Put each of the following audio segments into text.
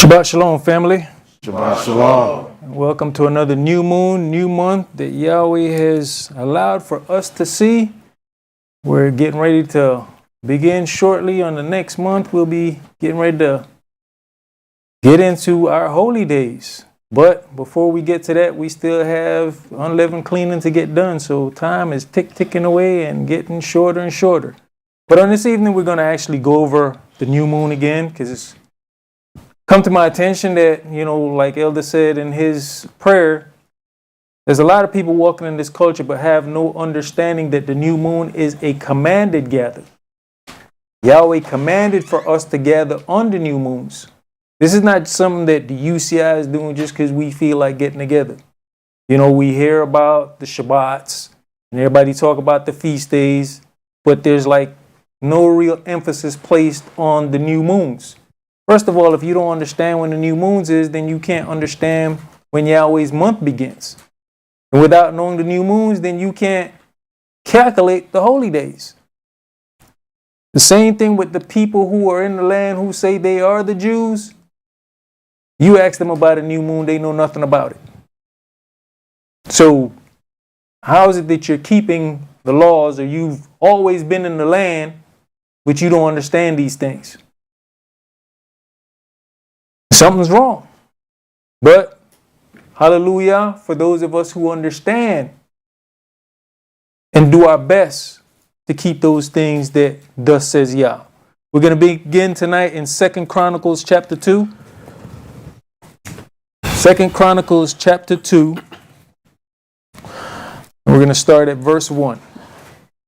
Shabbat Shalom, family. Shabbat Shalom. Welcome to another new moon, new month that Yahweh has allowed for us to see. We're getting ready to begin shortly on the next month. We'll be getting ready to get into our holy days. But before we get to that, we still have unleavened cleaning to get done. So time is ticking away and getting shorter and shorter. But on this evening, we're going to actually go over the new moon again because it's come to my attention that, like Elder said in his prayer, there's a lot of people walking in this culture but have no understanding that the new moon is a commanded gather. Yahweh commanded for us to gather on the new moons. This is not something that the UCI is doing just because we feel like getting together. We hear about the Shabbats and everybody talk about the feast days, but there's no real emphasis placed on the new moons. First of all, if you don't understand when the new moons is, then you can't understand when Yahweh's month begins. And without knowing the new moons, then you can't calculate the holy days. The same thing with the people who are in the land who say they are the Jews. You ask them about a new moon, they know nothing about it. So how is it that you're keeping the laws, or you've always been in the land, but you don't understand these things? Something's wrong. But hallelujah for those of us who understand and do our best to keep those things that thus says Yah. We're going to begin tonight in 2 Chronicles chapter 2. 2 Chronicles chapter 2. We're going to start at verse 1.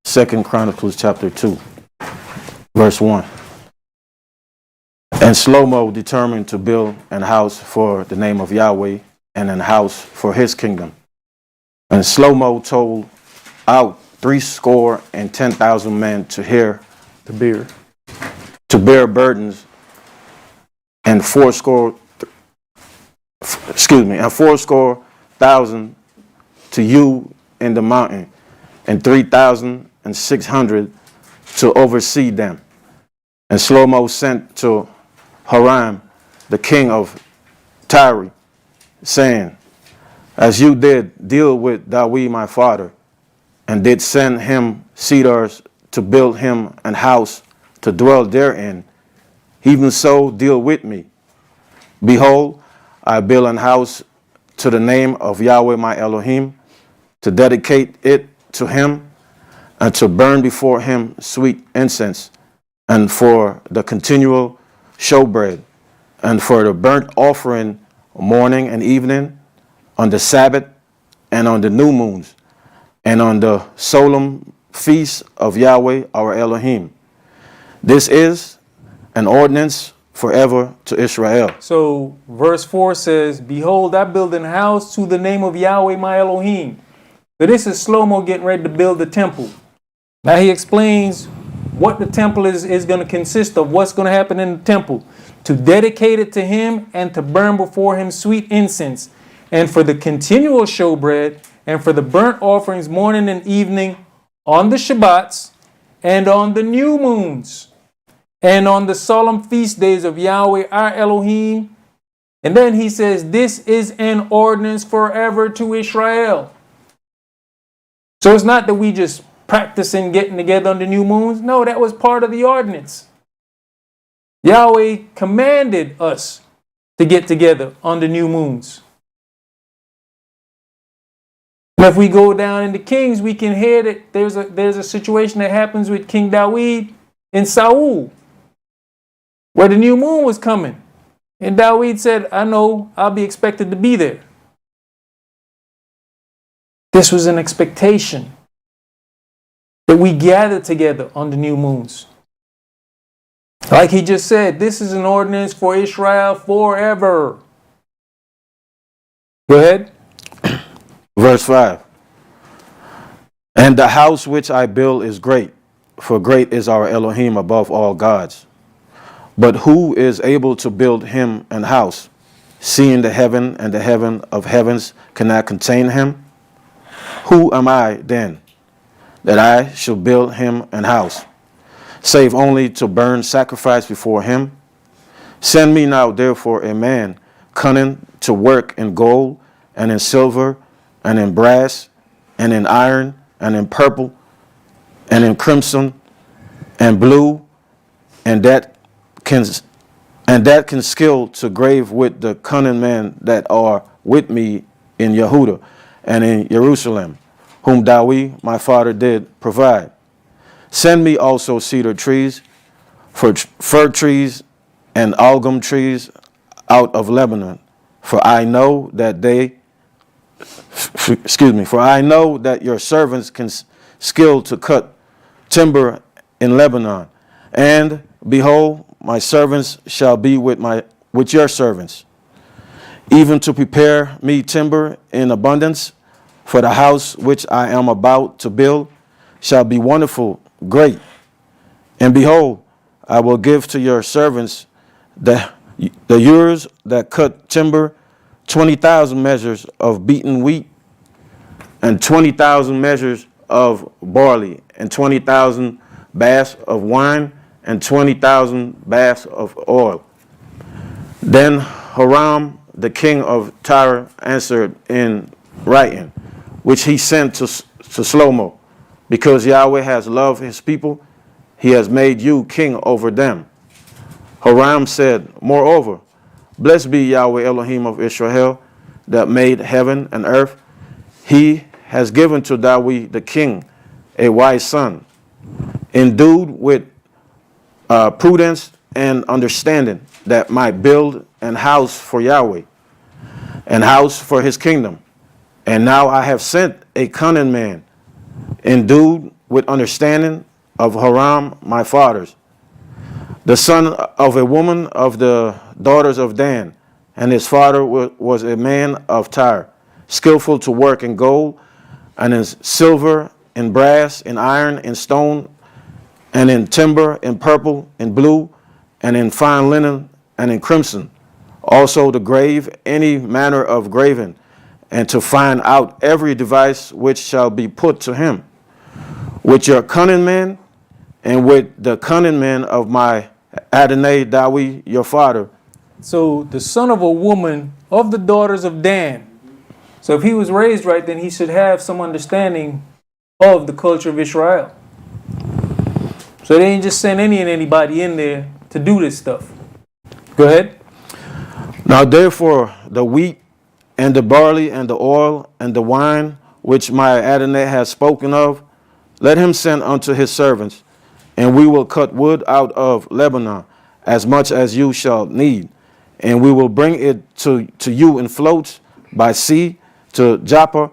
2 Chronicles chapter 2, verse 1. And Shlomo determined to build an house for the name of Yahweh and an house for his kingdom. And Shlomo told out 70,000 men to bear burdens, and fourscore thousand to you in the mountain, and 3,600 to oversee them. And Shlomo sent to Hiram, the king of Tyre, saying, as you did deal with David my father, and did send him cedars to build him an house to dwell therein, even so deal with me. Behold, I build an house to the name of Yahweh my Elohim, to dedicate it to him, and to burn before him sweet incense, and for the continual showbread, and for the burnt offering morning and evening, on the Sabbath, and on the new moons, and on the solemn feast of Yahweh our Elohim. This is an ordinance forever to Israel. So verse 4 says, behold, I build an house to the name of Yahweh my Elohim. So this is Shlomo getting ready to build the temple. Now he explains what the temple is going to consist of, what's going to happen in the temple, to dedicate it to him and to burn before him sweet incense, and for the continual showbread, and for the burnt offerings morning and evening, on the Shabbats, and on the new moons, and on the solemn feast days of Yahweh our Elohim. And then he says, this is an ordinance forever to Israel. So it's not that we just practicing getting together on the new moons. No, that was part of the ordinance. Yahweh commanded us to get together on the new moons. Now, if we go down into Kings, we can hear that there's a situation that happens with King David and Saul, where the new moon was coming. And David said, I know I'll be expected to be there. This was an expectation that we gather together on the new moons. Like he just said, this is an ordinance for Israel forever. Go ahead. Verse 5. And the house which I build is great, for great is our Elohim above all gods. But who is able to build him an house, seeing the heaven and the heaven of heavens cannot contain him? Who am I then, that I should build him an house, save only to burn sacrifice before him? Send me now, therefore, a man cunning to work in gold, and in silver, and in brass, and in iron, and in purple, and in crimson, and blue, and that can skill to grave with the cunning men that are with me in Yehuda and in Jerusalem, whom Dawi my father did provide. Send me also cedar trees, fir trees, and algum trees out of Lebanon, for I know that for I know that your servants can skill to cut timber in Lebanon. And behold, my servants shall be with your servants, even to prepare me timber in abundance, for the house which I am about to build shall be wonderful, great. And behold, I will give to your servants the ewers that cut timber, 20,000 measures of beaten wheat, and 20,000 measures of barley, and 20,000 baths of wine, and 20,000 baths of oil. Then Hiram, the king of Tyre, answered in writing, which he sent to Shlomo, because Yahweh has loved his people, he has made you king over them. Hiram said, moreover, blessed be Yahweh Elohim of Israel, that made heaven and earth. He has given to Dawi the king a wise son, endued with prudence and understanding, that might build an house for Yahweh, an house for his kingdom. And now I have sent a cunning man, endued with understanding of Hiram my father's, the son of a woman of the daughters of Dan, and his father was a man of Tyre, skillful to work in gold, and in silver, in brass, in iron, in stone, and in timber, in purple, in blue, and in fine linen, and in crimson. Also to grave any manner of graving, and to find out every device which shall be put to him. With your cunning men, and with the cunning men of my Adonai Dawi, your father. So the son of a woman of the daughters of Dan. So if he was raised right, then he should have some understanding of the culture of Israel. So they ain't just send anybody in there to do this stuff. Go ahead. Now therefore the wheat and the barley and the oil and the wine, which my Adonai has spoken of, let him send unto his servants, and we will cut wood out of Lebanon, as much as you shall need, and we will bring it to you in floats by sea to Joppa,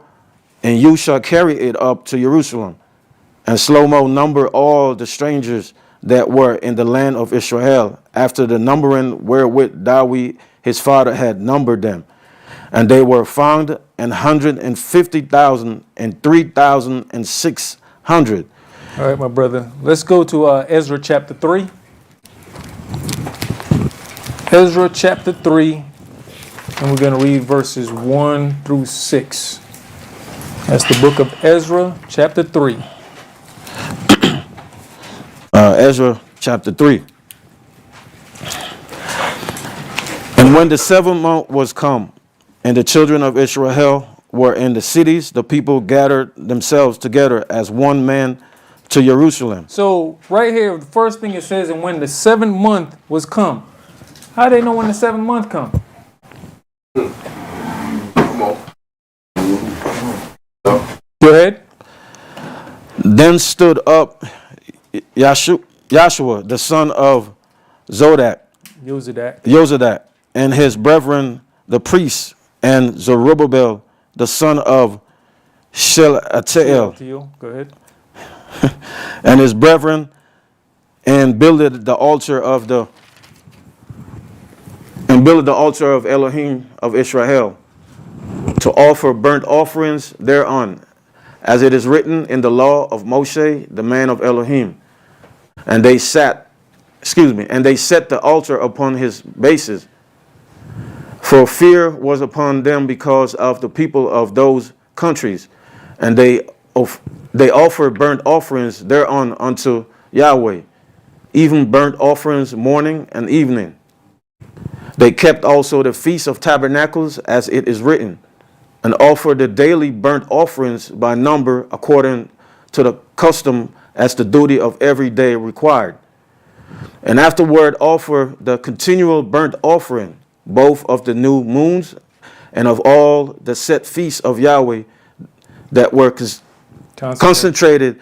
and you shall carry it up to Jerusalem. And Shlomo numbered all the strangers that were in the land of Israel, after the numbering wherewith Dawi his father had numbered them. And they were found 150,000 and 3,600. All right, my brother. Let's go to Ezra chapter 3. Ezra chapter 3, and we're going to read verses 1 through 6. That's the book of Ezra chapter 3. Ezra chapter 3. And when the 7th month was come, and the children of Israel were in the cities, the people gathered themselves together as one man to Jerusalem. So right here, the first thing it says, and when the 7th month was come. How do they know when the 7th month come? Go ahead. Then stood up Joshua, the son of Jozadak, and his brethren, the priests, and Zerubbabel, the son of Shealtiel, Go ahead. and his brethren, and builded the altar of Elohim of Israel, to offer burnt offerings thereon, as it is written in the law of Moshe, the man of Elohim. And they set the altar upon his bases. For fear was upon them because of the people of those countries, and they offered burnt offerings thereon unto Yahweh, even burnt offerings morning and evening. They kept also the Feast of Tabernacles, as it is written, and offered the daily burnt offerings by number according to the custom as the duty of every day required. And afterward offer the continual burnt offering, both of the new moons and of all the set feasts of Yahweh that were concentrated,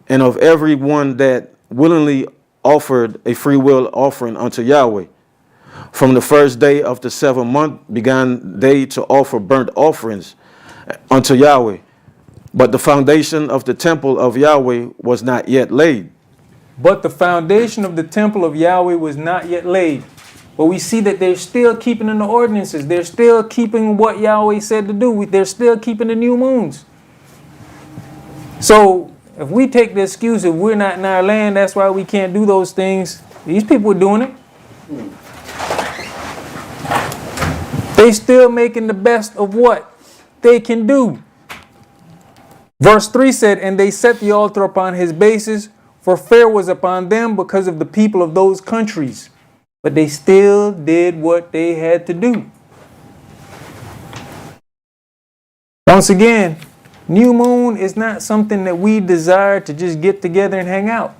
and of every one that willingly offered a free will offering unto Yahweh. From the first day of the 7th month began they to offer burnt offerings unto Yahweh. But the foundation of the temple of Yahweh was not yet laid. But the foundation of the temple of Yahweh was not yet laid. But we see that they're still keeping in the ordinances. They're still keeping what Yahweh said to do. They're still keeping the new moons. So if we take the excuse if we're not in our land, that's why we can't do those things. These people are doing it. They still making the best of what they can do. Verse 3 said, and they set the altar upon his bases, for fear was upon them because of the people of those countries. But they still did what they had to do. Once again, new moon is not something that we desire to just get together and hang out.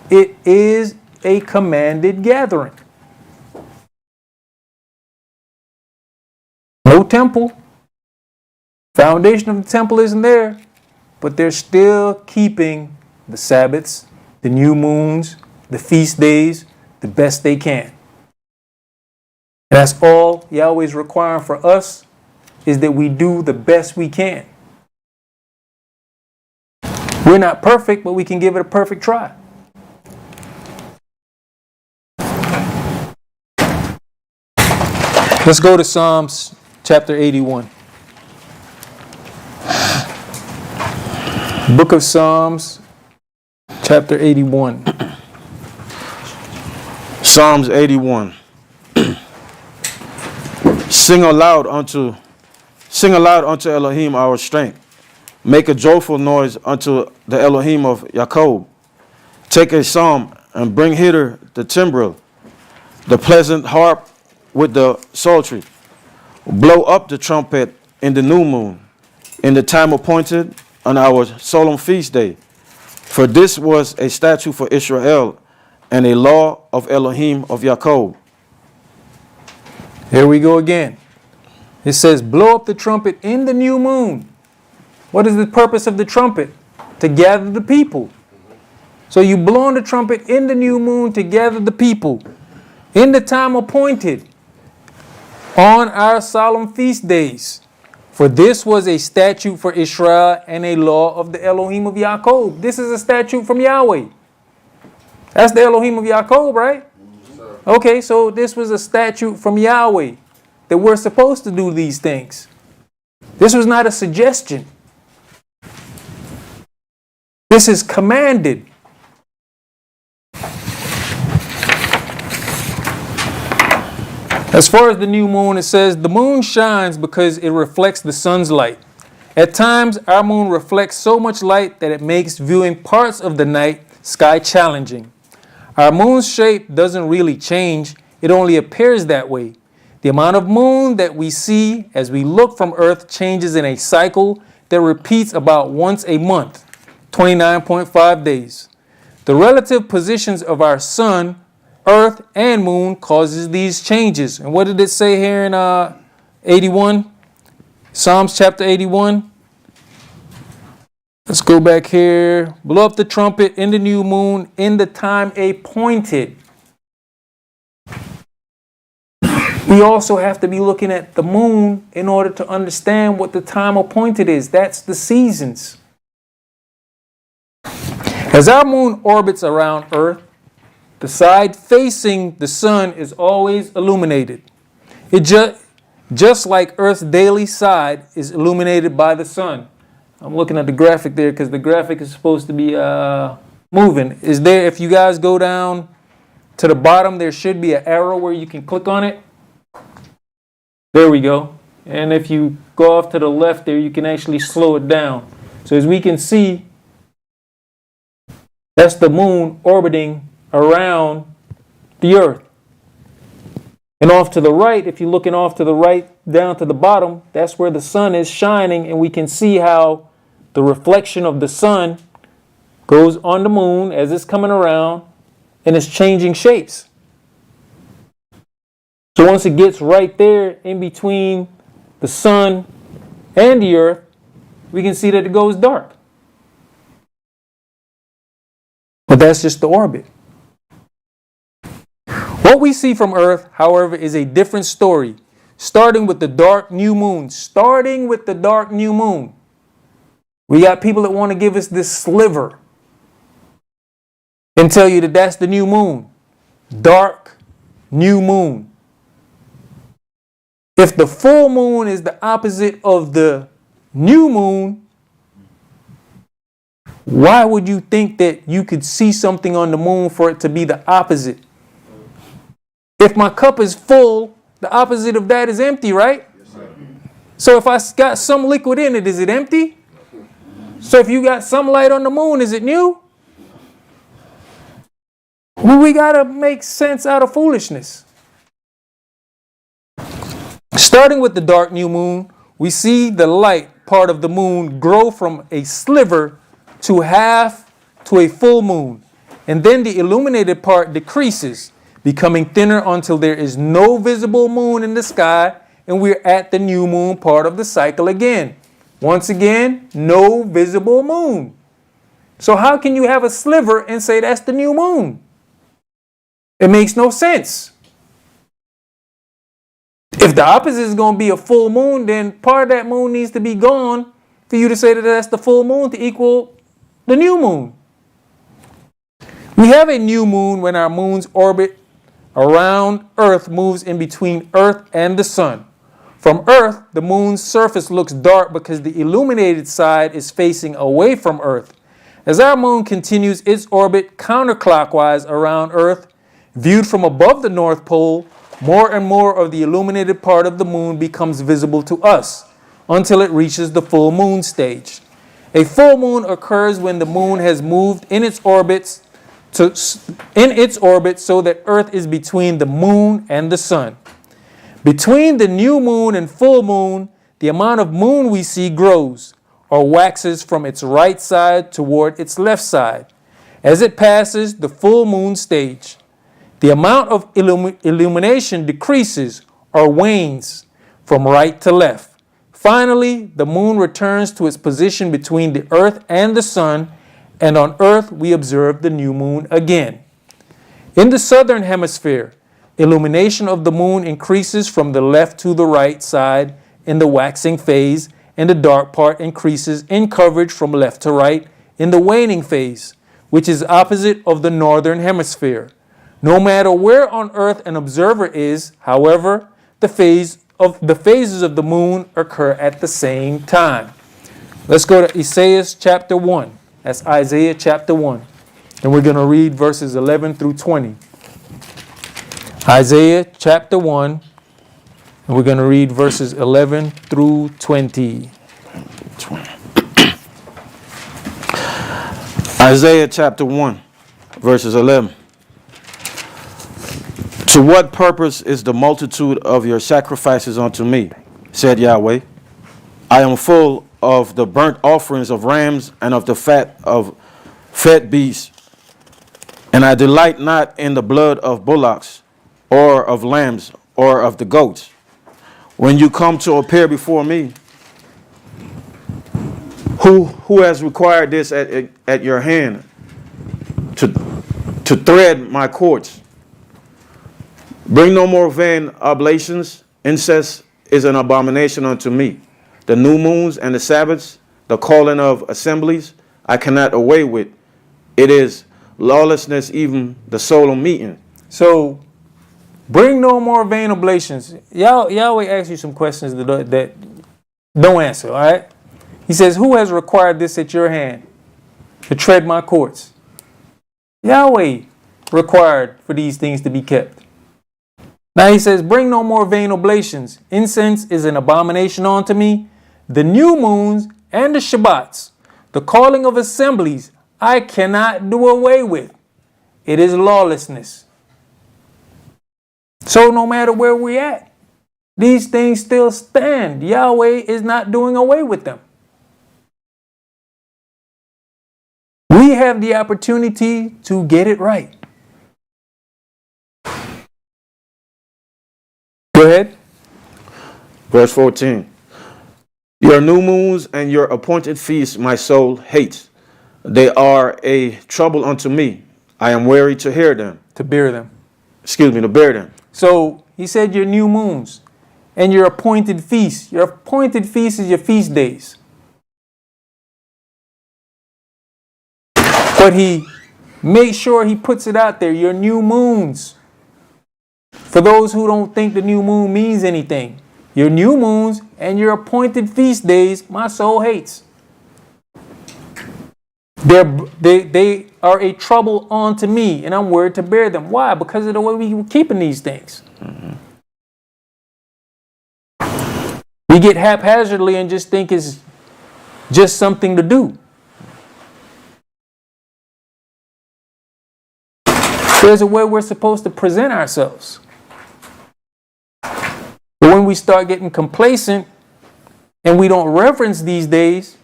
It is a commanded gathering. No temple. Foundation of the temple isn't there, but they're still keeping the Sabbaths, the new moons, the feast days, the best they can. And that's all Yahweh's requiring for us, is that we do the best we can. We're not perfect, but we can give it a perfect try. Let's go to Psalms chapter 81. Book of Psalms, chapter 81. Psalms 81. Sing aloud unto Elohim our strength. Make a joyful noise unto the Elohim of Jacob. Take a psalm and bring hither the timbrel, the pleasant harp with the psaltery. Blow up the trumpet in the new moon, in the time appointed on our solemn feast day. For this was a statute for Israel and a law of Elohim of Jacob. Here we go again. It says, blow up the trumpet in the new moon. What is the purpose of the trumpet? To gather the people. So you blow on the trumpet in the new moon to gather the people in the time appointed on our solemn feast days. For this was a statute for Israel and a law of the Elohim of Jacob. This is a statute from Yahweh. That's the Elohim of Jacob, right? Okay, so this was a statute from Yahweh that we're supposed to do these things. This was not a suggestion. This is commanded. As far as the new moon, it says, the moon shines because it reflects the sun's light. At times, our moon reflects so much light that it makes viewing parts of the night sky challenging. Our moon's shape doesn't really change. It only appears that way. The amount of moon that we see as we look from Earth changes in a cycle that repeats about once a month, 29.5 days. The relative positions of our sun, Earth, and moon causes these changes. And what did it say here in 81? Psalms chapter 81. Let's go back here. Blow up the trumpet in the new moon in the time appointed. We also have to be looking at the moon in order to understand what the time appointed is. That's the seasons. As our moon orbits around Earth, the side facing the sun is always illuminated. It just like Earth's daily side is illuminated by the sun. I'm looking at the graphic there because the graphic is supposed to be moving. Is there, if you guys go down to the bottom, there should be an arrow where you can click on it. There we go. And if you go off to the left there, you can actually slow it down. So as we can see, that's the moon orbiting around the Earth. And off to the right, if you're looking off to the right down to the bottom, that's where the sun is shining, and we can see how the reflection of the sun goes on the moon as it's coming around and it's changing shapes. So once it gets right there in between the sun and the earth, we can see that it goes dark. But that's just the orbit. What we see from Earth, however, is a different story, starting with the dark new moon. Starting with the dark new moon. We got people that want to give us this sliver and tell you that that's the new moon. Dark new moon. If the full moon is the opposite of the new moon, why would you think that you could see something on the moon for it to be the opposite? If my cup is full, the opposite of that is empty, right? Yes, sir. So if I got some liquid in it, is it empty? So if you got some light on the moon, is it new? Well, we got to make sense out of foolishness. Starting with the dark new moon, we see the light part of the moon grow from a sliver to half to a full moon. And then the illuminated part decreases, becoming thinner until there is no visible moon in the sky, and we're at the new moon part of the cycle again. Once again, no visible moon. So how can you have a sliver and say that's the new moon? It makes no sense. If the opposite is going to be a full moon, then part of that moon needs to be gone for you to say that that's the full moon to equal the new moon. We have a new moon when our moon's orbit around Earth moves in between Earth and the sun. From Earth, the moon's surface looks dark because the illuminated side is facing away from Earth. As our moon continues its orbit counterclockwise around Earth, viewed from above the North Pole, more and more of the illuminated part of the moon becomes visible to us until it reaches the full moon stage. A full moon occurs when the moon has moved in its orbit so that Earth is between the moon and the sun. Between the new moon and full moon, the amount of moon we see grows or waxes from its right side toward its left side as it passes the full moon stage. The amount of illumination decreases or wanes from right to left. Finally, the moon returns to its position between the Earth and the sun, and on Earth we observe the new moon again. In the southern hemisphere, illumination of the moon increases from the left to the right side in the waxing phase, and the dark part increases in coverage from left to right in the waning phase, which is opposite of the northern hemisphere. No matter where on Earth an observer is, however, the phases of the moon occur at the same time. Let's go to Isaiah chapter 1. That's Isaiah chapter 1. And we're going to read verses 11 through 20. Isaiah chapter 1. And we're going to read verses 11 through 20. Isaiah chapter 1, verses 11. To what purpose is the multitude of your sacrifices unto me, said Yahweh? I am full of the burnt offerings of rams and of the fat of fat beasts, and I delight not in the blood of bullocks or of lambs or of the goats. When you come to appear before me, who has required this at your hand to thread my courts? Bring no more vain oblations. Incest is an abomination unto me. The new moons and the Sabbaths, the calling of assemblies, I cannot away with. It is lawlessness, even the solemn meeting. So, bring no more vain oblations. Yahweh asks you some questions that don't answer, all right? He says, who has required this at your hand to tread my courts? Yahweh required for these things to be kept. Now he says, bring no more vain oblations. Incense is an abomination unto me. The new moons and the Shabbats, the calling of assemblies, I cannot do away with. It is lawlessness. So no matter where we're at, these things still stand. Yahweh is not doing away with them. We have the opportunity to get it right. Go ahead. Verse 14. Your new moons and your appointed feasts my soul hates. They are a trouble unto me. I am weary to hear them. To bear them. To bear them. So he said your new moons and your appointed feasts. Your appointed feast is your feast days. But he makes sure he puts it out there, your new moons. For those who don't think the new moon means anything, your new moons and your appointed feast days, my soul hates. They are a trouble unto me, and I'm worried to bear them. Why? Because of the way we were keeping these things. Mm-hmm. We get haphazardly and just think it's just something to do. There's a way we're supposed to present ourselves. But when we start getting complacent and we don't reverence these days,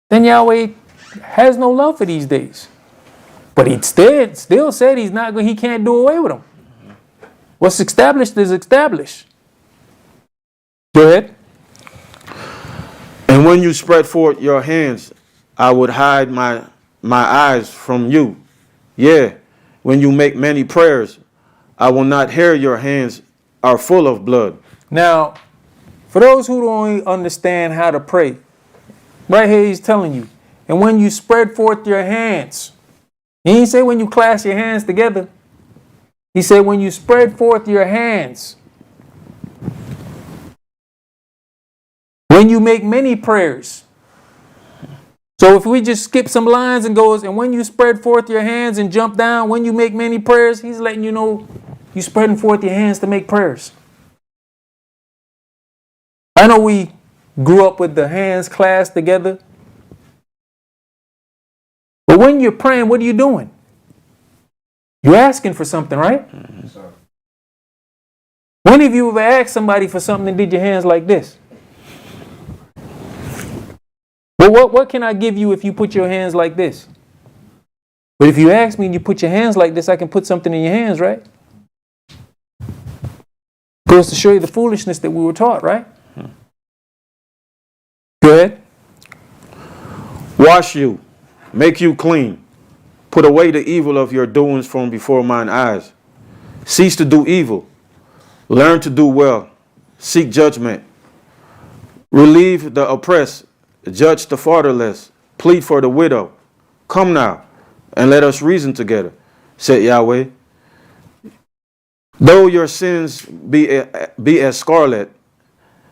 then Yahweh has no love for these days. But he still said he can't do away with them. What's established is established. Go ahead. And when you spread forth your hands, I would hide my eyes from you. Yeah, when you make many prayers, I will not hear. Your hands are full of blood. Now, for those who don't understand how to pray, right here he's telling you, and when you spread forth your hands, he didn't say when you clasp your hands together. He said when you spread forth your hands, when you make many prayers. So if we just skip some lines and goes, and when you spread forth your hands and jump down, when you make many prayers, he's letting you know you're spreading forth your hands to make prayers. I know we grew up with the hands clasped together. But when you're praying, what are you doing? You're asking for something, right? Mm-hmm. When have you ever asked somebody for something and did your hands like this? Well, what can I give you if you put your hands like this? But if you ask me and you put your hands like this, I can put something in your hands, right? Goes to show you the foolishness that we were taught, right? Mm-hmm. Go ahead. Wash you, make you clean. Put away the evil of your doings from before mine eyes. Cease to do evil. Learn to do well. Seek judgment. Relieve the oppressed. Judge the fatherless. Plead for the widow. Come now, and let us reason together, said Yahweh. Though your sins be as scarlet,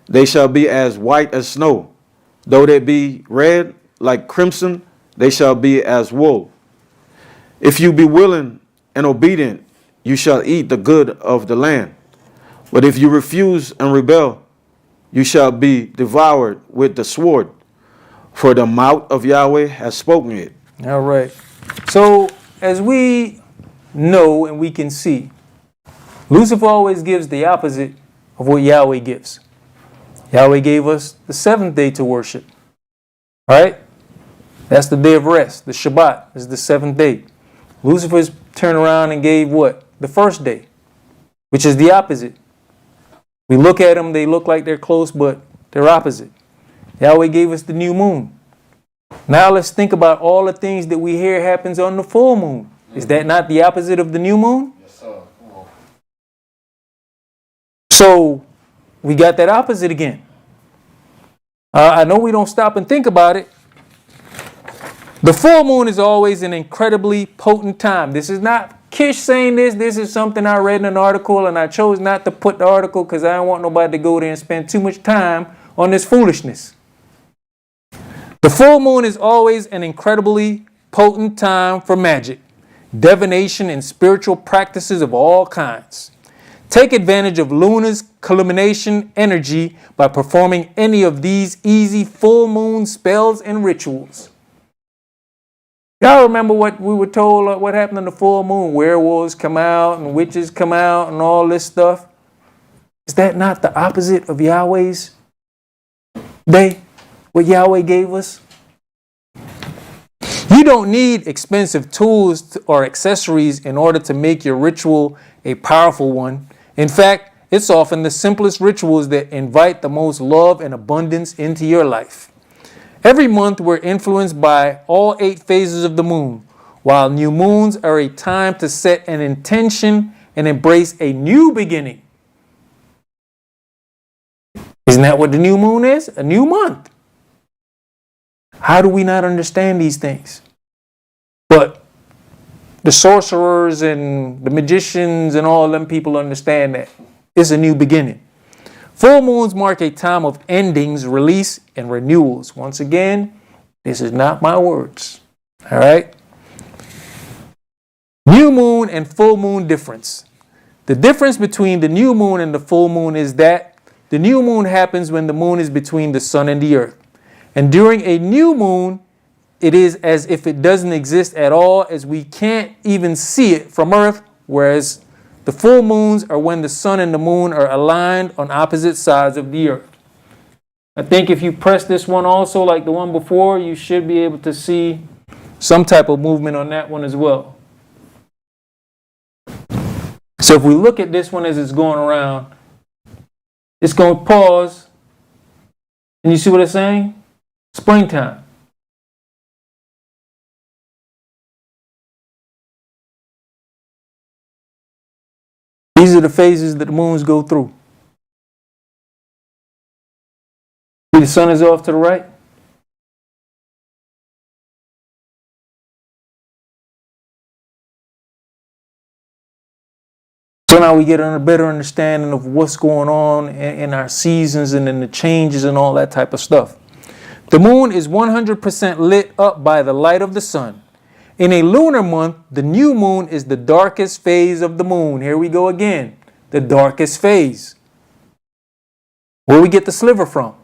they shall be as white as snow. Though they be red like crimson, they shall be as wool. If you be willing and obedient, you shall eat the good of the land. But if you refuse and rebel, you shall be devoured with the sword. For the mouth of Yahweh has spoken it. All right. So as we know and we can see, Lucifer always gives the opposite of what Yahweh gives. Yahweh gave us the seventh day to worship. All right? That's the day of rest. The Shabbat is the seventh day. Lucifer's turned around and gave what? The first day, which is the opposite. We look at them, they look like they're close, but they're opposite. Yahweh gave us the new moon. Now let's think about all the things that we hear happens on the full moon. Is that not the opposite of the new moon? Yes, sir. Come on. So we got that opposite again. I know we don't stop and think about it. The full moon is always an incredibly potent time. This is not Kish saying this. This is something I read in an article, and I chose not to put the article because I don't want nobody to go there and spend too much time on this foolishness. The full moon is always an incredibly potent time for magic, divination, and spiritual practices of all kinds. Take advantage of Luna's culmination energy by performing any of these easy full moon spells and rituals. Y'all remember what we were told, what happened on the full moon? Werewolves come out and witches come out and all this stuff. Is that not the opposite of Yahweh's day? What Yahweh gave us? You don't need expensive tools or accessories in order to make your ritual a powerful one. In fact, it's often the simplest rituals that invite the most love and abundance into your life. Every month we're influenced by all 8 phases of the moon, while new moons are a time to set an intention and embrace a new beginning. Isn't that what the new moon is? A new month. How do we not understand these things? But the sorcerers and the magicians and all them people understand that it's a new beginning. Full moons mark a time of endings, release, and renewals. Once again, this is not my words. All right? New moon and full moon difference. The difference between the new moon and the full moon is that the new moon happens when the moon is between the sun and the earth. And during a new moon, it is as if it doesn't exist at all, as we can't even see it from Earth, whereas the full moons are when the sun and the moon are aligned on opposite sides of the earth. I think if you press this one also, like the one before, you should be able to see some type of movement on that one as well. So if we look at this one as it's going around, it's going to pause. And you see what it's saying? Springtime. These are the phases that the moons go through. See, the sun is off to the right. So now we get a better understanding of what's going on in our seasons and in the changes and all that type of stuff. The moon is 100% lit up by the light of the sun. In a lunar month, the new moon is the darkest phase of the moon. Here we go again. The darkest phase. Where we get the sliver from?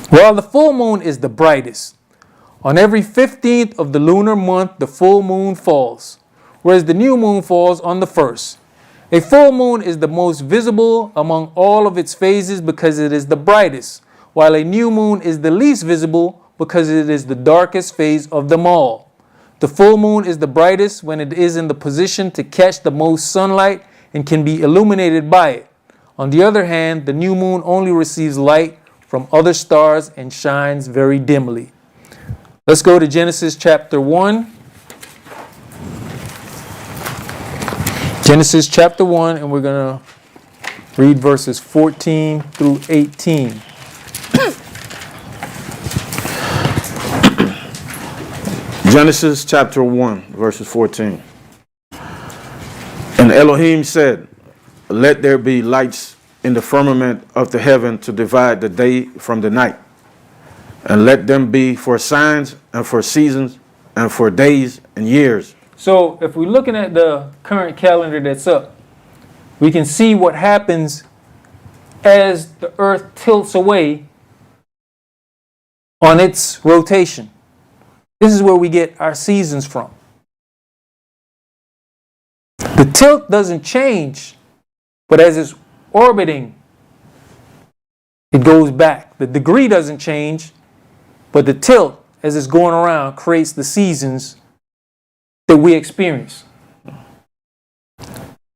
While the full moon is the brightest. On every 15th of the lunar month, the full moon falls, whereas the new moon falls on the 1st. A full moon is the most visible among all of its phases because it is the brightest, while a new moon is the least visible because it is the darkest phase of them all. The full moon is the brightest when it is in the position to catch the most sunlight and can be illuminated by it. On the other hand, the new moon only receives light from other stars and shines very dimly. Let's go to Genesis chapter 1. Genesis chapter 1, and we're going to read verses 14 through 18. Genesis chapter 1, verses 14. And Elohim said, "Let there be lights in the firmament of the heaven to divide the day from the night, and let them be for signs and for seasons and for days and years." So if we're looking at the current calendar that's up, we can see what happens as the earth tilts away on its rotation. This is where we get our seasons from. The tilt doesn't change, but as it's orbiting, it goes back. The degree doesn't change, but the tilt, as it's going around, creates the seasons that we experience.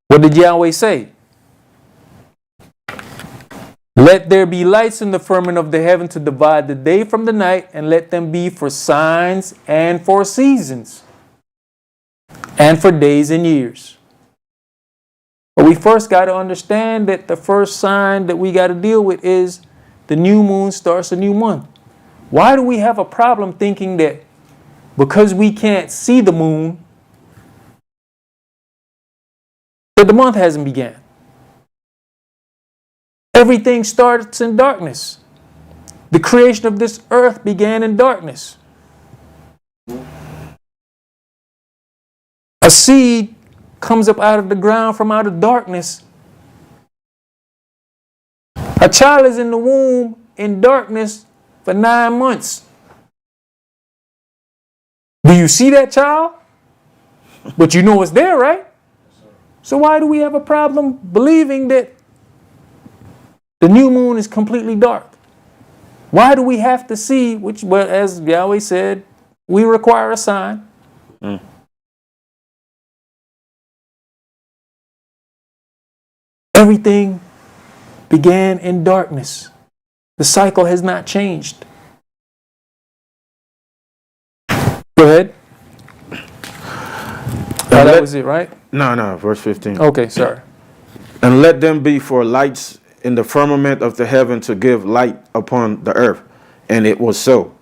What did Yahweh say? Let there be lights in the firmament of the heaven to divide the day from the night, and let them be for signs and for seasons and for days and years. But we first got to understand that the first sign that we got to deal with is the new moon starts a new month. Why do we have a problem thinking that because we can't see the moon, that the month hasn't begun? Everything starts in darkness. The creation of this earth began in darkness. A seed comes up out of the ground from out of darkness. A child is in the womb in darkness for 9 months. Do you see that child? But you know it's there, right? So why do we have a problem believing that the new moon is completely dark? Why do we have to see, which, well, as Yahweh said, we require a sign? Everything began in darkness. The cycle has not changed. Go ahead. That was it, right? No, verse 15. Okay, sorry. And let them be for lights in the firmament of the heaven to give light upon the earth. And it was so.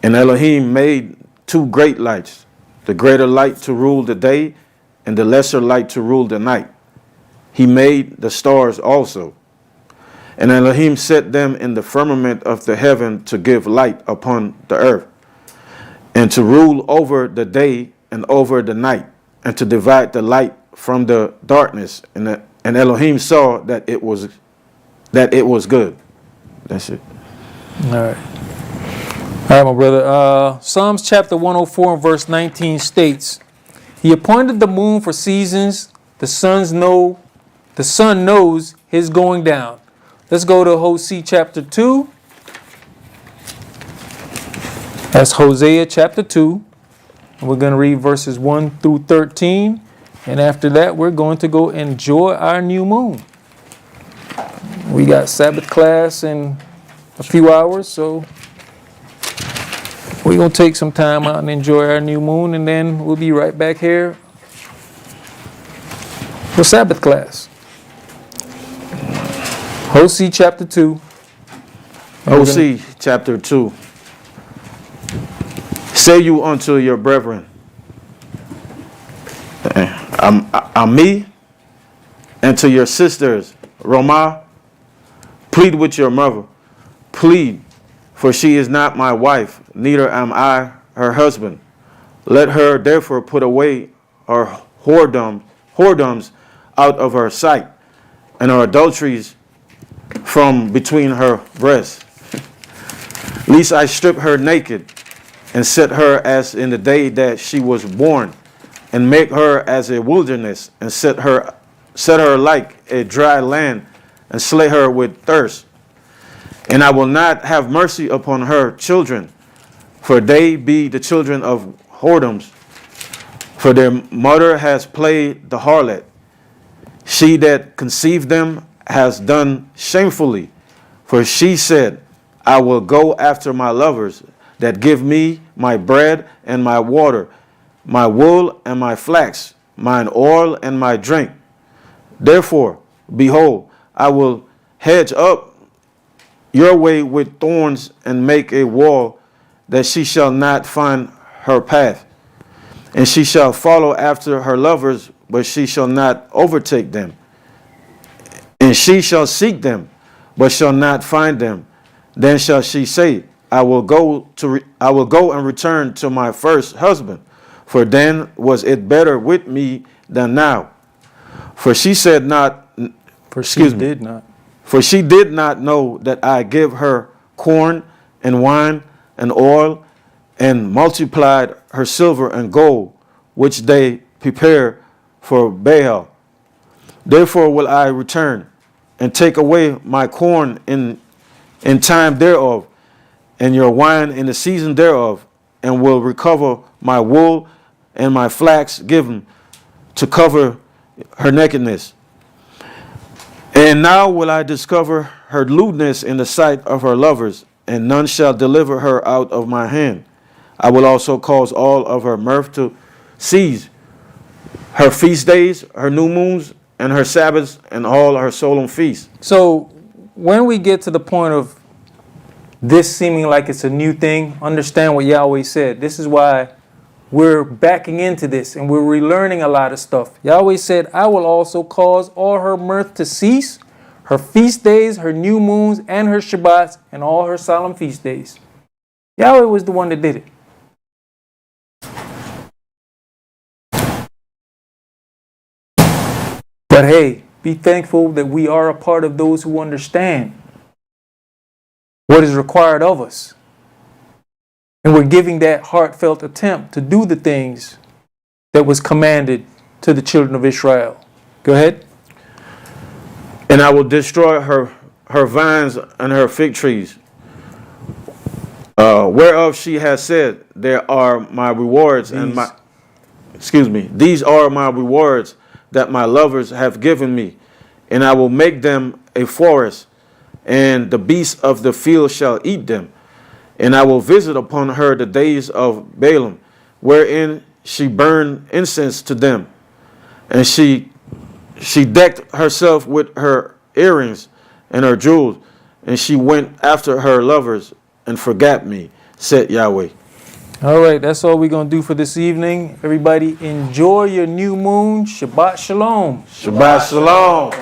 And Elohim made two great lights, the greater light to rule the day and the lesser light to rule the night. He made the stars also. And Elohim set them in the firmament of the heaven to give light upon the earth, and to rule over the day and over the night, and to divide the light from the darkness. And Elohim saw that it was good. That's it. All right. All right, my brother. Psalms chapter 104 and verse 19 states, He appointed the moon for seasons. The sun knows his going down. Let's go to Hosea chapter 2. That's Hosea chapter 2. And we're going to read verses 1 through 13. And after that, we're going to go enjoy our new moon. We got Sabbath class in a few hours, so we're going to take some time out and enjoy our new moon, and then we'll be right back here for Sabbath class. Hosea chapter 2. Hosea chapter 2. Say you unto your brethren, Ami, and to your sisters, Ramah, plead with your mother. Plead, for she is not my wife, neither am I her husband. Let her therefore put away her whoredoms out of her sight, and her adulteries from between her breasts. Lest I strip her naked, and set her as in the day that she was born, and make her as a wilderness, and set her like a dry land, and slay her with thirst. And I will not have mercy upon her children, for they be the children of whoredoms. For their mother has played the harlot. She that conceived them has done shamefully. For she said, I will go after my lovers, that give me my bread and my water, my wool and my flax, mine oil and my drink. Therefore, behold, I will hedge up your way with thorns, and make a wall, that she shall not find her path. And she shall follow after her lovers, but she shall not overtake them. And she shall seek them, but shall not find them. Then shall she say, I will go and return to my first husband, for then was it better with me than now. For she said not, For she did not. For she did not know that I give her corn and wine and oil, and multiplied her silver and gold, which they prepare for Baal. Therefore will I return, and take away my corn in time thereof, and your wine in the season thereof, and will recover my wool and my flax given to cover her nakedness. And now will I discover her lewdness in the sight of her lovers, and none shall deliver her out of my hand. I will also cause all of her mirth to cease, her feast days, her new moons, and her Sabbaths, and all her solemn feasts. So when we get to the point of this seeming like it's a new thing, understand what Yahweh said. This is why we're backing into this and we're relearning a lot of stuff. Yahweh said, I will also cause all her mirth to cease, her feast days, her new moons, and her Shabbats, and all her solemn feast days. Yahweh was the one that did it. But hey, be thankful that we are a part of those who understand what is required of us. And we're giving that heartfelt attempt to do the things that was commanded to the children of Israel. Go ahead. And I will destroy her vines and her fig trees, whereof she has said, there are my rewards these are my rewards that my lovers have given me, and I will make them a forest, and the beasts of the field shall eat them. And I will visit upon her the days of Balaam, wherein she burned incense to them. And she decked herself with her earrings and her jewels, and she went after her lovers and forgot me, said Yahweh. All right, that's all we're going to do for this evening. Everybody enjoy your new moon. Shabbat shalom. Shabbat shalom.